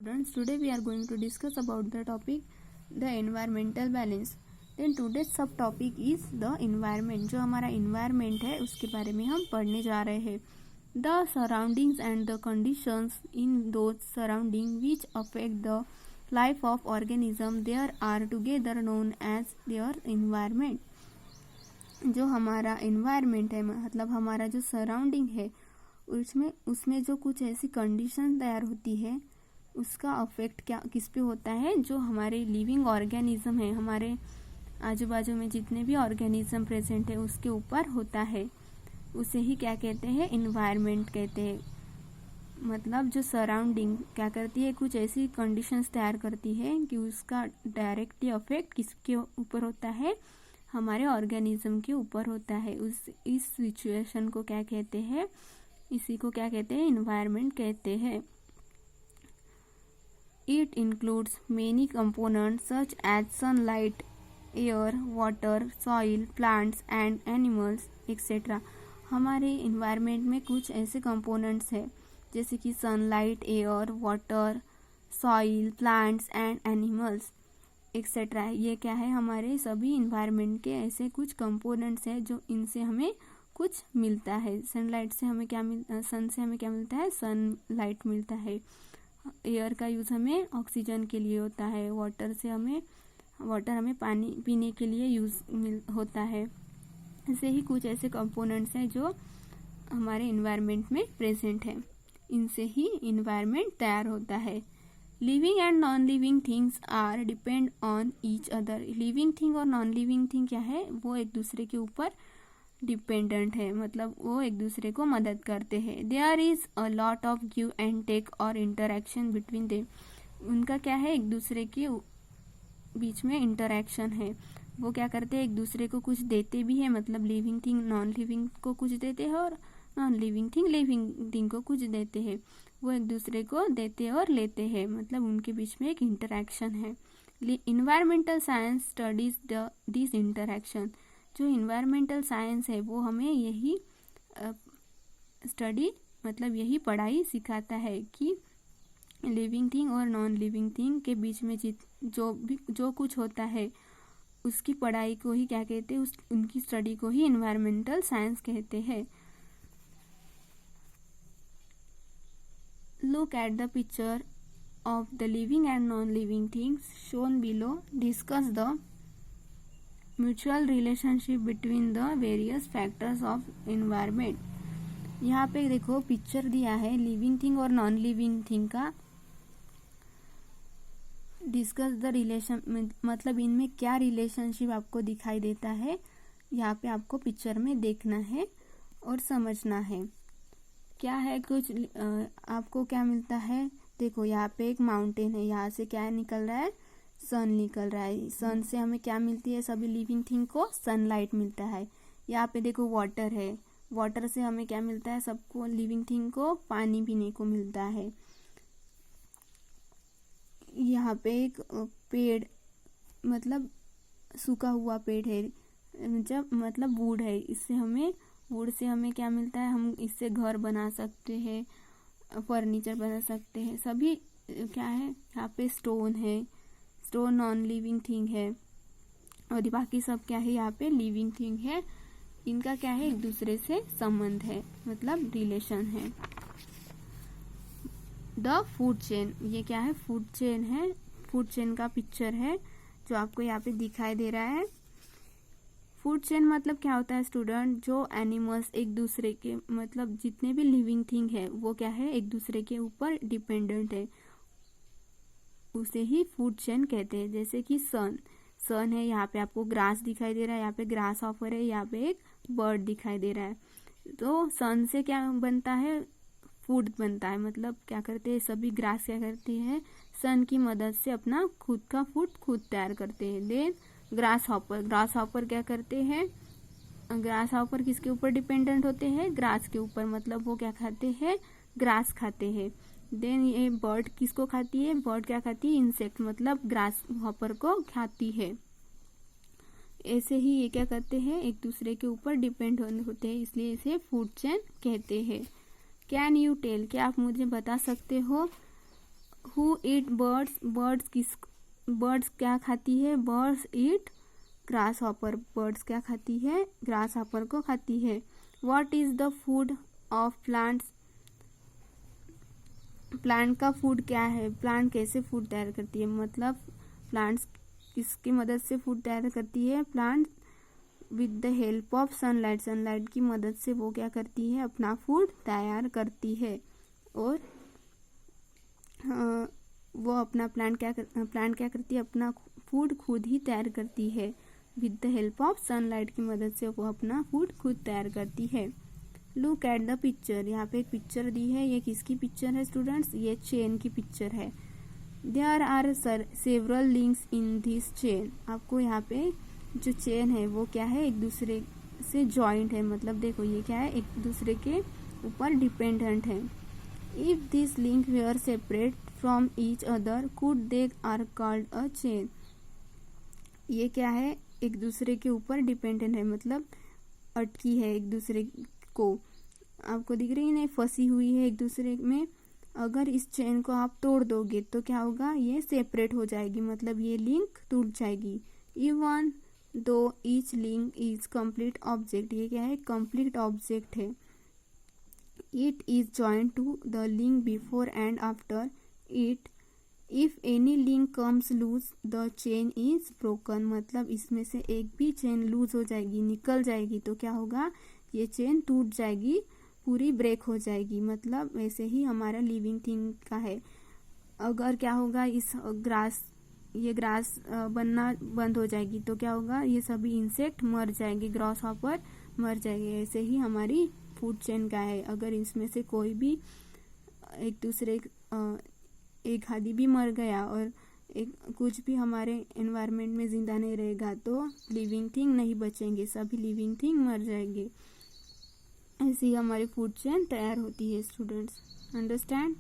Students, today we are going to discuss about the topic the environmental balance. Then today's subtopic is the environment. जो हमारा environment है उसके बारे में हम पढ़ने जा रहे हैं. The surroundings and the conditions in those surroundings which affect the life of organism there are together known as their environment. जो हमारा environment है मतलब हमारा जो surrounding है उसमें जो कुछ ऐसी condition तैयार होती है उसका अफेक्ट क्या किस पे होता है, जो हमारे लिविंग ऑर्गेनिज्म है, हमारे आजू बाजू में जितने भी ऑर्गेनिज्म प्रेजेंट है उसके ऊपर होता है. उसे ही क्या कहते हैं, इन्वायरमेंट कहते हैं. मतलब जो सराउंडिंग क्या करती है, कुछ ऐसी कंडीशंस तैयार करती है कि उसका डायरेक्टली अफेक्ट किसके ऊपर होता है, हमारे ऑर्गेनिज्म के ऊपर होता है. इस सिचुएशन को क्या कहते हैं, इसी को क्या कहते हैं, इन्वायरमेंट कहते हैं. It includes many components such as sunlight, air, water, soil, plants and animals, etc. हमारे इन्वायरमेंट में कुछ ऐसे कंपोनेंट्स हैं जैसे कि sunlight, air, water, soil, plants and animals etcetera. ये क्या है, हमारे सभी इन्वायरमेंट के ऐसे कुछ कंपोनेंट्स हैं जो इनसे हमें कुछ मिलता है. सनलाइट से हमें क्या सन से हमें क्या मिलता है, सनलाइट मिलता है. एयर का यूज़ हमें ऑक्सीजन के लिए होता है. वाटर हमें पानी पीने के लिए यूज़ होता है. ऐसे ही कुछ ऐसे कंपोनेंट्स हैं जो हमारे इन्वायरमेंट में प्रेजेंट है. इनसे ही इन्वायरमेंट तैयार होता है. Living and non living things are depend on each other. Living thing और नॉन लिविंग थिंग क्या है, वो एक दूसरे के ऊपर डिपेंडेंट है, मतलब वो एक दूसरे को मदद करते हैं. There is a lot of give and take और इंटरेक्शन बिटवीन देम. उनका क्या है, एक दूसरे के बीच में इंटरेक्शन है. वो क्या करते हैं, एक दूसरे को कुछ देते भी है, मतलब लिविंग थिंग नॉन लिविंग को कुछ देते हैं और नॉन लिविंग थिंग को कुछ देते हैं. वो एक दूसरे को देते हैं और लेते हैं, मतलब उनके बीच में एक इंटरेक्शन है. Environmental science studies this interaction. जो इन्वायरमेंटल साइंस है वो हमें यही स्टडी मतलब यही पढ़ाई सिखाता है कि लिविंग थिंग और नॉन लिविंग थिंग के बीच में जो कुछ होता है उसकी पढ़ाई को ही क्या कहते हैं, उनकी स्टडी को ही इन्वायरमेंटल साइंस कहते हैं. Look at the picture of the living and non living things shown below. Discuss the mutual relationship between the various factors of environment. यहाँ पे देखो पिक्चर दिया है लिविंग थिंग और नॉन लिविंग थिंग का. Discuss the relation मतलब इनमें क्या रिलेशनशिप आपको दिखाई देता है, यहाँ पे आपको पिक्चर में देखना है और समझना है. क्या है, कुछ आपको क्या मिलता है, देखो यहाँ पे एक माउंटेन है, यहाँ से क्या निकल रहा है, सन निकल रहा है. सन से हमें क्या मिलती है, सभी लिविंग थिंग को सनलाइट मिलता है. यहाँ पे देखो वाटर है, वाटर से हमें क्या मिलता है, सबको लिविंग थिंग को पानी पीने को मिलता है. यहाँ पे एक पेड़ मतलब सूखा हुआ पेड़ है, जब मतलब वुड है, वुड से हमें क्या मिलता है, हम इससे घर बना सकते हैं, फर्नीचर बना सकते हैं. सभी क्या है, यहाँ पे स्टोन है, स्टोन नॉन लिविंग थिंग है और बाकी सब क्या है, यहाँ पे लिविंग थिंग है. इनका क्या है, एक दूसरे से संबंध है, मतलब रिलेशन है. द फूड चेन, ये क्या है, फूड चेन है. फूड चेन का पिक्चर है जो आपको यहाँ पे दिखाई दे रहा है. फूड चेन मतलब क्या होता है स्टूडेंट, जो एनिमल्स एक दूसरे के मतलब जितने भी लिविंग थिंग है वो क्या है, एक दूसरे के ऊपर डिपेंडेंट है, उसे ही फूड चेन कहते हैं. जैसे कि सन है, यहाँ पे आपको ग्रास दिखाई दे रहा है, यहाँ पे ग्रास हॉपर है, यहाँ पे एक बर्ड दिखाई दे रहा है. तो सन से क्या बनता है, फूड बनता है. मतलब क्या करते हैं, सभी ग्रास क्या करती है, सन की मदद से अपना खुद का फूड खुद तैयार करते हैं. देन ग्रास हॉपर क्या करते हैं, ग्रास हॉपर किसके ऊपर डिपेंडेंट होते हैं, ग्रास के ऊपर, मतलब वो क्या खाते हैं, ग्रास खाते हैं. देन ये बर्ड किसको खाती है, बर्ड क्या खाती है, इंसेक्ट, मतलब ग्रास हॉपर को खाती है. ऐसे ही ये क्या करते हैं, एक दूसरे के ऊपर डिपेंड होते हैं, इसलिए इसे फूड चेन कहते हैं. कैन यू टेल, क्या आप मुझे बता सकते हो हु ईट बर्ड्स, बर्ड्स क्या खाती है? बर्ड्स ईट ग्रास हॉपर, बर्ड्स क्या खाती है? ग्रास हॉपर को खाती है। What is the food of plants, plant का फूड क्या है? प्लांट कैसे फूड तैयार करती है? मतलब प्लांट्स किसकी मदद से फूड तैयार करती है? Plant with the help of sunlight, sunlight की मदद से वो क्या करती है? अपना फूड तैयार करती है। और वो अपना प्लांट क्या करती है? अपना फूड खुद ही तैयार करती है। With the help of sunlight की मदद से वो अपना फूड खुद तैयार करती है। लुक एट द पिक्चर, यहाँ पे एक पिक्चर दी है। ये किसकी पिक्चर है स्टूडेंट्स? ये चेन की पिक्चर है। There are several links in this chain, आपको यहाँ पे जो चेन है वो क्या है? एक दूसरे से जॉइंट है। मतलब देखो ये क्या है? एक दूसरे के ऊपर डिपेंडेंट है। If this link were separate from each other could they are called a chain. ये क्या है? एक दूसरे के ऊपर डिपेंडेंट है, मतलब अटकी है एक दूसरे को। आपको दिख रही है ना, फंसी हुई है एक दूसरे में। अगर इस चेन को आप तोड़ दोगे तो क्या होगा? ये सेपरेट हो जाएगी, मतलब ये लिंक टूट जाएगी। Even though each link is complete object, ये क्या है? कंप्लीट ऑब्जेक्ट है। It is joint to the link before and after it. If any link comes loose the chain is broken, मतलब इसमें से एक भी चेन लूज हो जाएगी, निकल जाएगी तो क्या होगा? ये चेन टूट जाएगी, पूरी ब्रेक हो जाएगी। मतलब वैसे ही हमारा लिविंग थिंग का है। अगर क्या होगा? इस ग्रास बनना बंद हो जाएगी तो क्या होगा? ये सभी इंसेक्ट मर जाएंगे, ग्रास हॉपर मर जाएंगे। ऐसे ही हमारी फूड चेन का है। अगर इसमें से कोई भी एक दूसरे एक आदि भी मर गया और एक कुछ भी हमारे एनवायरनमेंट में जिंदा नहीं रहेगा तो लिविंग थिंग नहीं बचेंगे, सभी लिविंग थिंग मर जाएंगे। ऐसी हमारी फूड चेन तैयार होती है स्टूडेंट्स। अंडरस्टैंड?